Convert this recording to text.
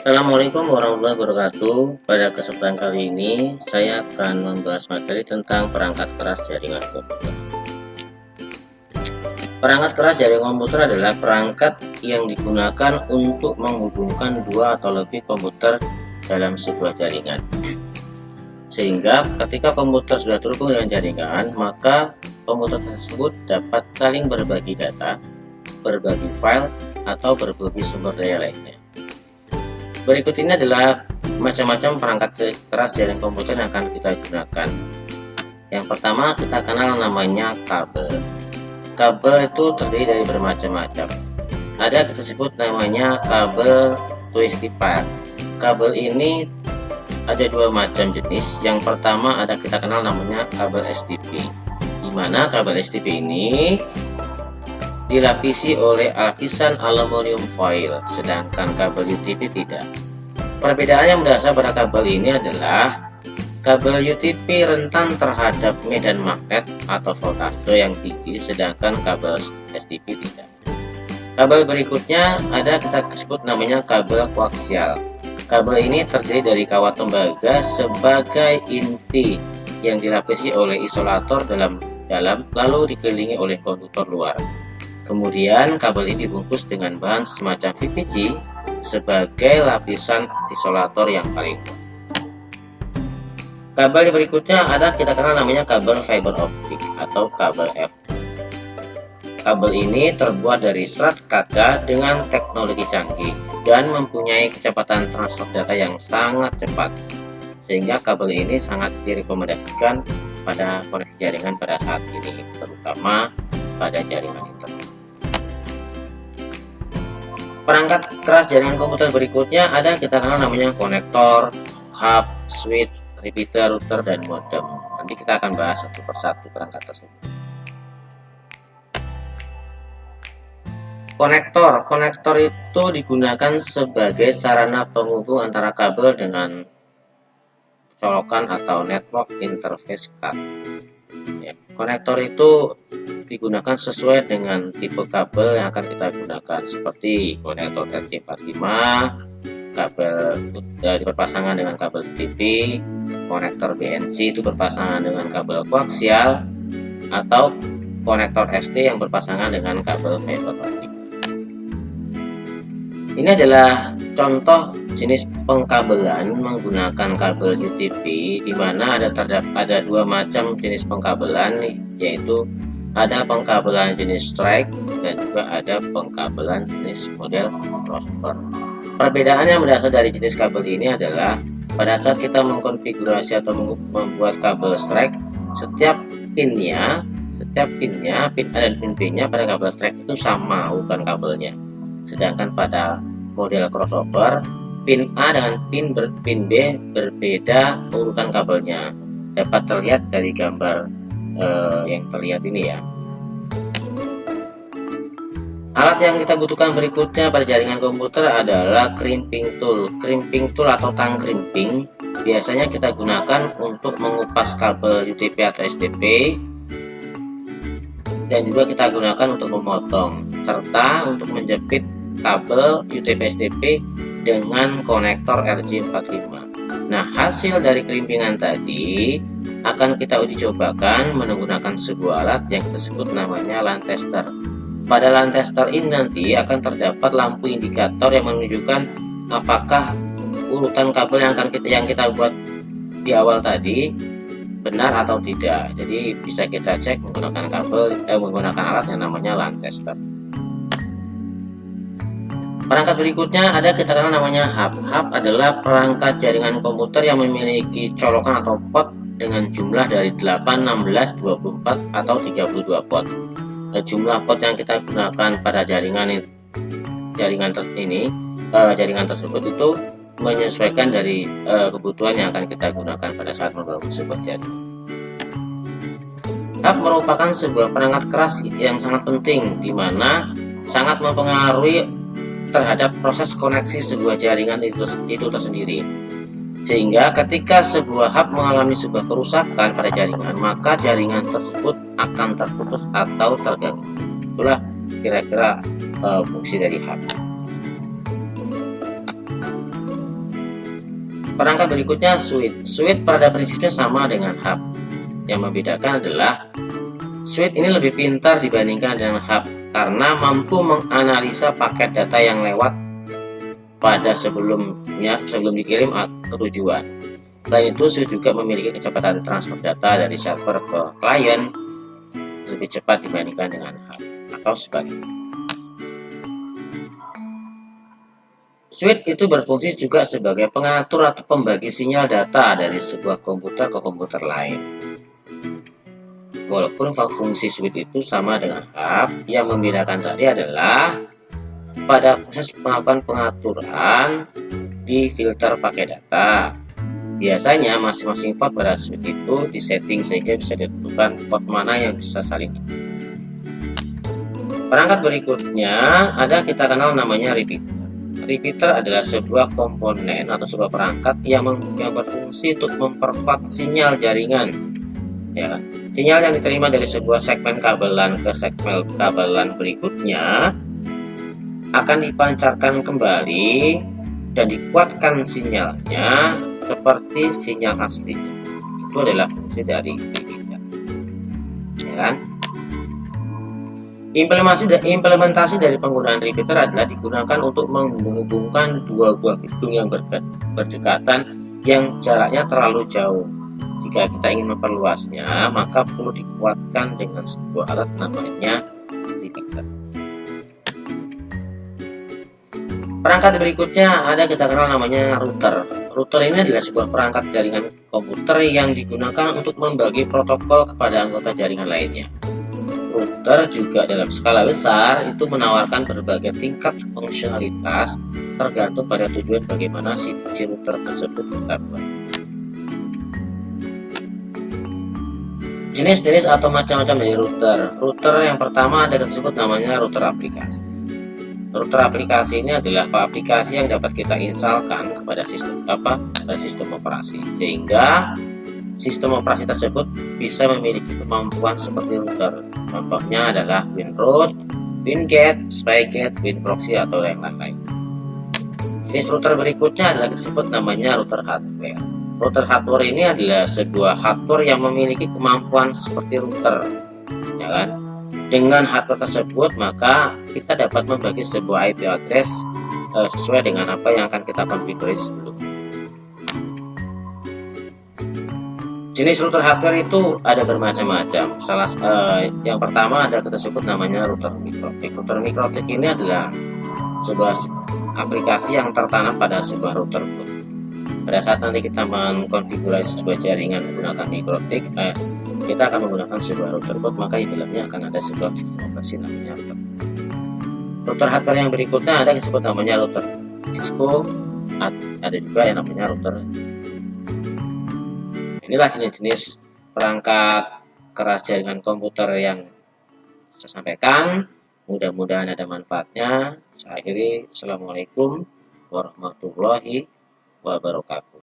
Assalamualaikum warahmatullahi wabarakatuh. Pada kesempatan kali ini saya akan membahas materi tentang perangkat keras jaringan komputer. Perangkat keras jaringan komputer adalah perangkat yang digunakan untuk menghubungkan dua atau lebih komputer dalam sebuah jaringan. Sehingga ketika komputer sudah terhubung dengan jaringan, maka komputer tersebut dapat saling berbagi data, berbagi file, atau berbagi sumber daya lainnya. Berikut ini adalah macam-macam perangkat keras jaringan komputer yang akan kita gunakan. Yang pertama kita kenal namanya kabel. Kabel itu terdiri dari bermacam-macam. Ada kita sebut namanya kabel twisted pair. Kabel ini ada dua macam jenis. Yang pertama ada kita kenal namanya kabel SDP, di mana kabel SDP ini dilapisi oleh lapisan aluminium foil, sedangkan kabel UTP tidak. Perbedaan yang mendasar pada kabel ini adalah kabel UTP rentan terhadap medan magnet atau voltase yang tinggi, sedangkan kabel SDP tidak. Kabel berikutnya ada kita sebut namanya kabel koaksial. Kabel ini terdiri dari kawat tembaga sebagai inti yang dilapisi oleh isolator dalam lalu dikelilingi oleh konduktor luar. Kemudian kabel ini dibungkus dengan bahan semacam PVC sebagai lapisan isolator yang paling kuat. Kabel berikutnya ada kita kenal namanya kabel fiber optik atau kabel F. Kabel ini terbuat dari serat kaca dengan teknologi canggih dan mempunyai kecepatan transfer data yang sangat cepat, sehingga kabel ini sangat direkomendasikan pada koneksi jaringan pada saat ini, terutama pada jaringan internet. Perangkat keras jaringan komputer berikutnya ada kita kenal namanya konektor, hub, switch, repeater, router, dan modem. Nanti kita akan bahas satu persatu perangkat tersebut. Konektor itu digunakan sebagai sarana penghubung antara kabel dengan colokan atau network interface card. Konektor itu digunakan sesuai dengan tipe kabel yang akan kita gunakan, seperti konektor RJ45, kabel berpasangan dengan kabel UTP, konektor BNC itu berpasangan dengan kabel koaksial, atau konektor ST yang berpasangan dengan kabel fiber optik. Ini adalah contoh jenis pengkabelan menggunakan kabel UTP, di mana ada dua macam jenis pengkabelan, yaitu ada pengkabelan jenis strike dan juga ada pengkabelan jenis model crossover. Perbedaan yang mendasar dari jenis kabel ini adalah pada saat kita mengkonfigurasi atau membuat kabel strike, setiap pinnya, pin A dan pin B nya pada kabel strike itu sama urutan kabelnya. Sedangkan pada model crossover, pin A dengan pin B berbeda urutan kabelnya. Dapat terlihat dari gambar yang terlihat ini ya. Alat yang kita butuhkan berikutnya pada jaringan komputer adalah crimping tool. Crimping tool atau tang crimping biasanya kita gunakan untuk mengupas kabel UTP atau SDP, dan juga kita gunakan untuk memotong serta untuk menjepit kabel UTP SDP dengan konektor RJ45. Nah, hasil dari kerimpingan tadi akan kita uji cobakan menggunakan sebuah alat yang kita sebut namanya LAN tester. Pada LAN tester ini nanti akan terdapat lampu indikator yang menunjukkan apakah urutan kabel yang kita buat di awal tadi benar atau tidak. Jadi bisa kita cek menggunakan alat yang namanya LAN tester. Perangkat berikutnya ada kita kenal namanya hub. Hub adalah perangkat jaringan komputer yang memiliki colokan atau port dengan jumlah dari 8, 16, 24 atau 32 port. Jumlah port yang kita gunakan pada jaringan tersebut itu menyesuaikan dari kebutuhan yang akan kita gunakan pada saat membangun sebuah jaringan. Hub merupakan sebuah perangkat keras yang sangat penting, di mana sangat mempengaruhi terhadap proses koneksi sebuah jaringan itu tersendiri. Sehingga ketika sebuah hub mengalami sebuah kerusakan pada jaringan, maka jaringan tersebut akan terputus atau terganggu. Itulah kira-kira fungsi dari hub. Perangkat berikutnya switch. Switch pada prinsipnya sama dengan hub. Yang membedakan adalah switch ini lebih pintar dibandingkan dengan hub karena mampu menganalisa paket data yang lewat pada sebelum dikirim ke tujuan. Selain itu, switch juga memiliki kecepatan transfer data dari server ke klien lebih cepat dibandingkan dengan hub atau sebaliknya. Switch itu berfungsi juga sebagai pengatur atau pembagi sinyal data dari sebuah komputer ke komputer lain. Walaupun fungsi switch itu sama dengan hub, yang membedakan tadi adalah pada proses melakukan pengaturan di filter pakai data. Biasanya masing-masing port pada switch itu disetting sehingga bisa ditentukan port mana yang bisa saling. Perangkat berikutnya ada kita kenal namanya repeater. Repeater adalah sebuah komponen atau sebuah perangkat yang berfungsi untuk memperkuat sinyal jaringan. Ya, sinyal yang diterima dari sebuah segmen kabelan ke segmen kabelan berikutnya akan dipancarkan kembali dan dikuatkan sinyalnya seperti sinyal aslinya. Itu adalah fungsi dari repeater. Ya kan? Implementasi dari penggunaan repeater adalah digunakan untuk menghubungkan dua buah gedung yang berdekatan yang jaraknya terlalu jauh. Jika kita ingin memperluasnya, maka perlu dikuatkan dengan sebuah alat namanya repeater. Perangkat berikutnya ada kita kenal namanya router. Router ini adalah sebuah perangkat jaringan komputer yang digunakan untuk membagi protokol kepada anggota jaringan lainnya. Router juga dalam skala besar itu menawarkan berbagai tingkat fungsionalitas tergantung pada tujuan bagaimana si router tersebut kita buat. Jenis-jenis atau macam-macam dari router. Router yang pertama ada disebut namanya router aplikasi. Router aplikasi ini adalah aplikasi yang dapat kita instalkan kepada sistem operasi, sehingga sistem operasi tersebut bisa memiliki kemampuan seperti router. Contohnya adalah WinRoot, WinGet, SpyGet, WinProxy atau yang lain-lain. Jenis router berikutnya adalah disebut namanya router hardware. Router hardware ini adalah sebuah hardware yang memiliki kemampuan seperti router, ya kan? Dengan hardware tersebut, maka kita dapat membagi sebuah IP address sesuai dengan apa yang akan kita konfigurasi sebelumnya. Jenis router hardware itu ada bermacam-macam. Yang pertama ada kita sebut namanya router mikrotik. Router mikrotik ini adalah sebuah aplikasi yang tertanam pada sebuah router. Pada saat nanti kita mengkonfigurasi sebuah jaringan menggunakan mikrotik, kita akan menggunakan sebuah router boot, maka di dalamnya akan ada sebuah sistem operasi namanya router. Router hardware yang berikutnya ada disebut namanya router Cisco, ada juga yang namanya router. Inilah jenis-jenis perangkat keras jaringan komputer yang saya sampaikan. Mudah-mudahan ada manfaatnya. Saya akhiri. Assalamualaikum warahmatullahi wabarakatuh.